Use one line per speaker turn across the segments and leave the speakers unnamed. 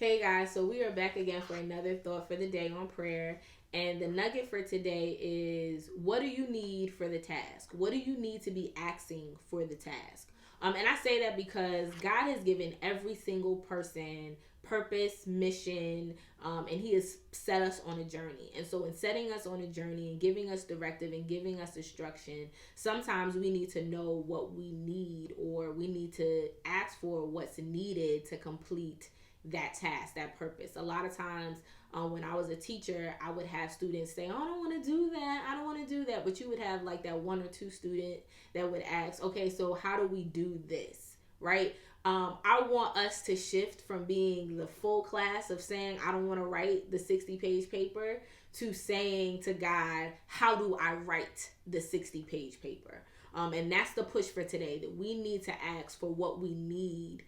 Hey guys, so we are back again for another thought for the day on prayer. And the nugget for today is, what do you need for the task? What do you need to be asking for the task? And I say that because God has given every single person purpose, mission, and He has set us on a journey. And so, in setting us on a journey and giving us directive and giving us instruction, sometimes we need to know what we need, or we need to ask for what's needed to complete that task, that purpose. A lot of times, when I was a teacher, I would have students say, "Oh, I don't want to do that. I don't want to do that." But you would have like that one or two student that would ask, "Okay, so how do we do this?" Right? I want us to shift from being the full class of saying, "I don't want to write the 60-page paper," to saying to God, "How do I write the 60-page paper?" And that's the push for today, that we need to ask for what we need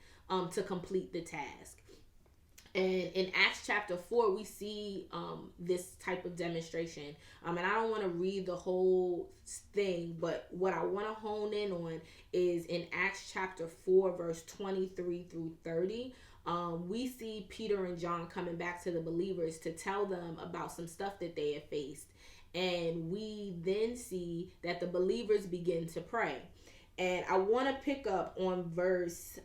to complete the task. And in Acts chapter 4, we see this type of demonstration. And I don't want to read the whole thing, but what I want to hone in on is in Acts chapter 4, verse 23 through 30. We see Peter and John coming back to the believers to tell them about some stuff that they have faced. And we then see that the believers begin to pray. And I want to pick up on verse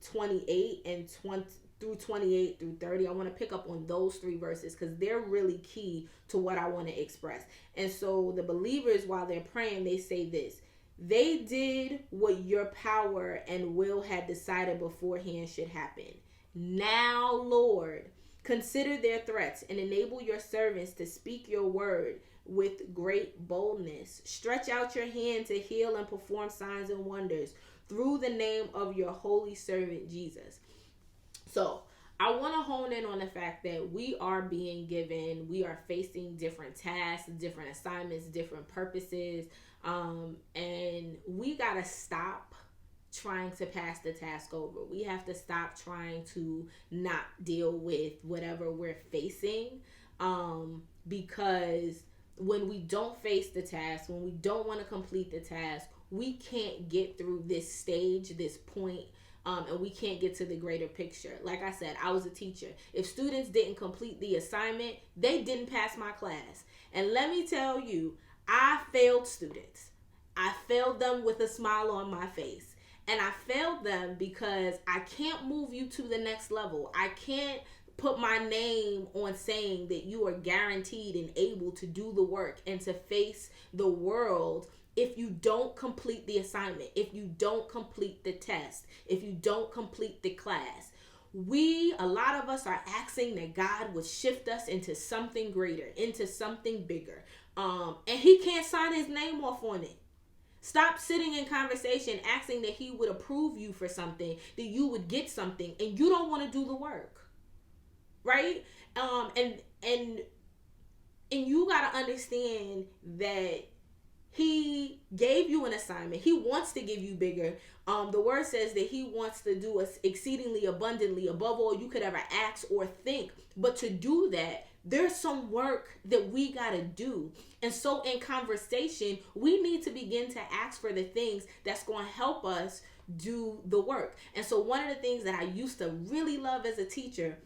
28 and 20 through 28 through 30. I want to pick up on those three verses because they're really key to what I want to express. And so the believers, while they're praying, they say this: "They did what your power and will had decided beforehand should happen. Now, Lord, consider their threats and enable your servants to speak your word with great boldness. Stretch out your hand to heal and perform signs and wonders through the name of your holy servant Jesus." So I want to hone in on the fact that we are facing different tasks, different assignments, different purposes. And we got to stop trying to pass the task over. We have to stop trying to not deal with whatever we're facing. Because when we don't face the task, when we don't want to complete the task, we can't get through this stage, this point, and we can't get to the greater picture. Like I said, I was a teacher. If students didn't complete the assignment, they didn't pass my class. And let me tell you, I failed students. I failed them with a smile on my face. And I failed them because I can't move you to the next level. I can't put my name on saying that you are guaranteed and able to do the work and to face the world if you don't complete the assignment, if you don't complete the test, if you don't complete the class. A lot of us are asking that God would shift us into something greater, into something bigger. And He can't sign His name off on it. Stop sitting in conversation asking that He would approve you for something, that you would get something, and you don't want to do the work. Right? And you got to understand that He gave you an assignment. He wants to give you bigger. The word says that He wants to do us exceedingly abundantly above all you could ever ask or think. But to do that, there's some work that we got to do. And so in conversation, we need to begin to ask for the things that's going to help us do the work. And so one of the things that I used to really love as a teacher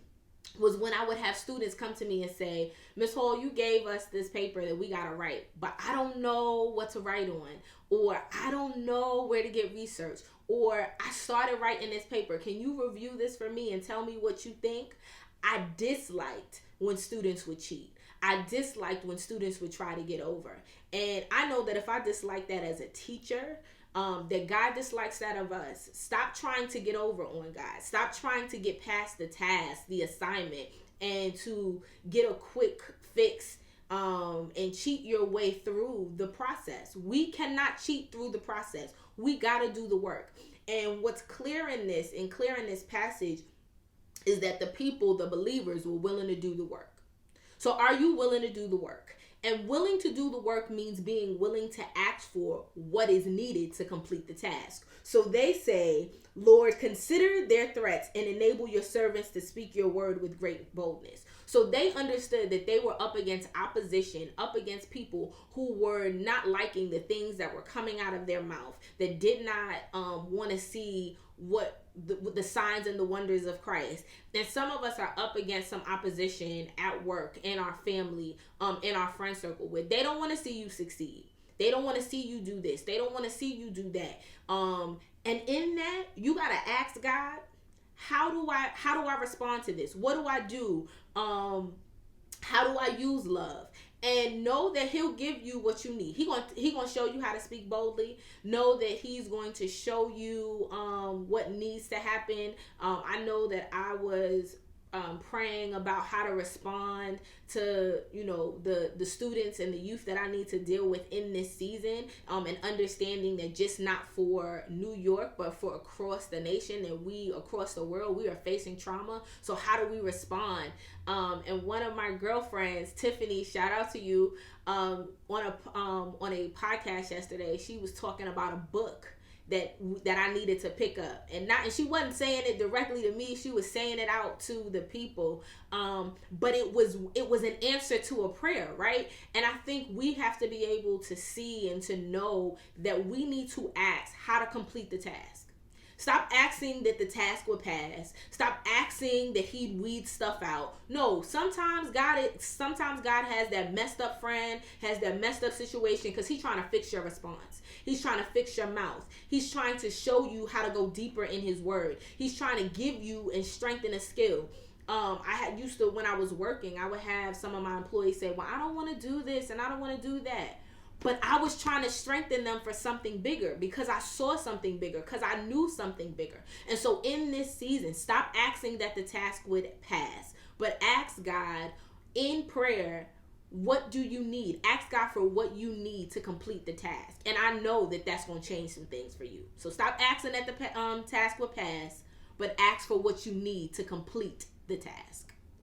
was when I would have students come to me and say, "Miss Hall, you gave us this paper that we got to write, but I don't know what to write on, or I don't know where to get research, or I started writing this paper. Can you review this for me and tell me what you think?" I disliked when students would cheat. I disliked when students would try to get over. And I know that if I dislike that as a teacher, that God dislikes that of us. Stop trying to get over on God. Stop trying to get past the task, the assignment, and to get a quick fix and cheat your way through the process. We cannot cheat through the process. We got to do the work. And what's clear in this passage is that the believers, were willing to do the work. So are you willing to do the work? And willing to do the work means being willing to ask for what is needed to complete the task. So they say, "Lord, consider their threats and enable your servants to speak your word with great boldness." So they understood that they were up against opposition, up against people who were not liking the things that were coming out of their mouth, that did not want to see what the signs and the wonders of Christ. And some of us are up against some opposition at work, in our family, in our friend circle, where they don't want to see you succeed. They don't want to see you do this. They don't want to see you do that. And in that, you gotta ask God, how do I respond to this? What do I do? How do I use love? And know that he'll give you what you need. He gonna show you how to speak boldly. Know that he's going to show you what needs to happen. I know that I was praying about how to respond to, the students and the youth that I need to deal with in this season, and understanding that just not for New York, but for across the nation, and we across the world, we are facing trauma. So how do we respond? And one of my girlfriends, Tiffany, shout out to you, on a podcast yesterday, she was talking about a book that I needed to pick up, and she wasn't saying it directly to me, she was saying it out to the people, but it was an answer to a prayer, right? And I think we have to be able to see and to know that we need to ask how to complete the task. Stop asking that the task would pass. Stop asking that he'd weed stuff out. No, sometimes God has that messed up friend, has that messed up situation, because he's trying to fix your response. He's trying to fix your mouth. He's trying to show you how to go deeper in his word. He's trying to give you and strengthen a skill. When I was working, I would have some of my employees say, well, I don't want to do this and I don't want to do that. But I was trying to strengthen them for something bigger, because I saw something bigger, because I knew something bigger. And so in this season, stop asking that the task would pass, but ask God in prayer, what do you need? Ask God for what you need to complete the task. And I know that that's going to change some things for you. So stop asking that the task would pass, but ask for what you need to complete the task.